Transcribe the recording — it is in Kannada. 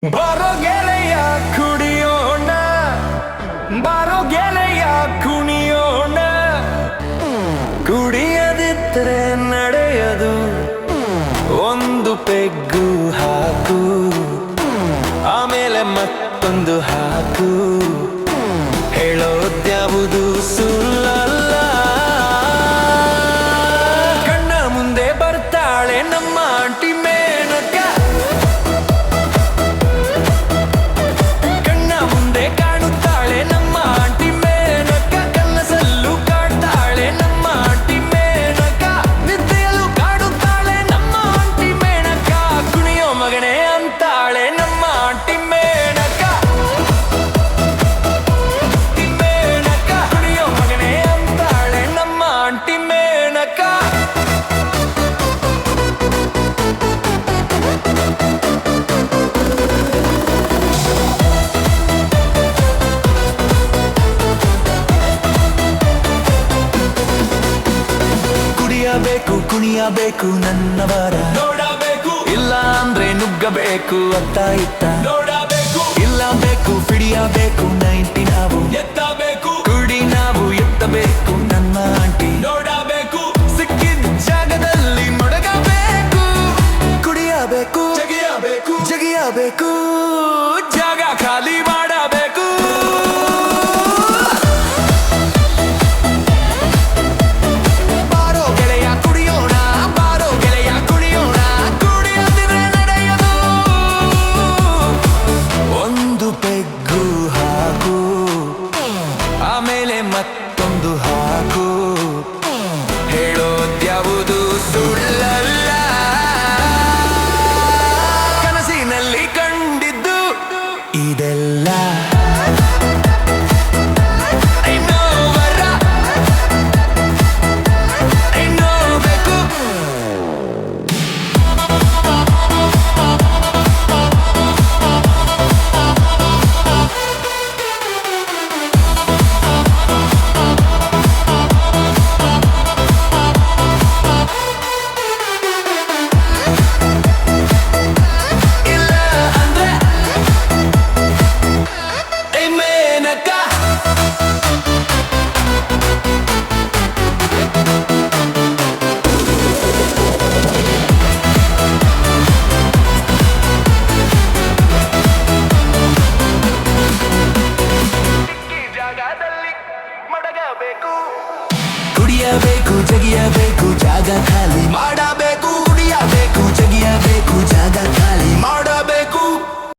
ಬಾರೋ ಗೆಳೆಯ ಕುಡಿಯೋಣ, ಬಾರೋ ಗೆಳೆಯ ಕುಣಿಯೋಣ. ಕುಡಿಯದಿದ್ದರೆ ನಡೆಯದು, ಒಂದು ಪೆಗ್ಗು ಹಾಕು, ಆಮೇಲೆ ಮತ್ತೊಂದು ಹಾಕು. ಹೇಳೋದ್ಯಾವುದು ಸುಳ್ಳಲ್ಲ. ಕಣ್ಣ ಮುಂದೆ ಬರ್ತಾಳೆ ನಮ್ಮ ಆಂಟಿ ಮೇನಕ. ಕಣ್ಣ ಮುಂದೆ ಕಾಣುತ್ತಾಳೆ ನಮ್ಮ ಆಂಟಿ ಮೇನಕ. ಕನಸಲ್ಲೂ ಕಾಡ್ತಾಳೆ ನಮ್ಮ ಆಂಟಿ ಮೇನಕ. ನಿದ್ದೆಯಲ್ಲೂ ಕಾಡುತ್ತಾಳೆ ನಮ್ಮ ಆಂಟಿ ಮೇನಕ. ಕುಣಿಯೋ ಮಗನೇ ಅಂತಾಳೆ ನಮ್ಮ ಆಂಟಿ ಮೇನಕ. ಕುಣಿಯೋ ಮಗನೇ ಅಂತಾಳೆ ನಮ್ಮ ಆಂಟಿ ಮೇನಕ. ಕುಡಿಯಬೇಕು ಕುಣಿಯಬೇಕು ನನ್ನವರ ನೋಡಬೇಕು, ಇಲ್ಲ ಅಂದ್ರೆ ನುಗ್ಗಬೇಕು ಅತ್ತ ಇತ್ತ ನೋಡಬೇಕು. ಇಲ್ಲ ಬೇಕು ಹಿಡಿಯಬೇಕು 90 ನಾವು ಎತ್ತಬೇಕು. ಕುಡಿ ನಾವು ಎತ್ತಬೇಕು ನನ್ನ ಆಂಟಿ ನೋಡಬೇಕು. ಸಿಕ್ಕಿದ ಜಾಗದಲ್ಲಿ ಮೊಡಗಬೇಕು. ಕುಡಿಯಬೇಕು ಜಗಿಯಬೇಕು ಜಗಿಯಬೇಕು.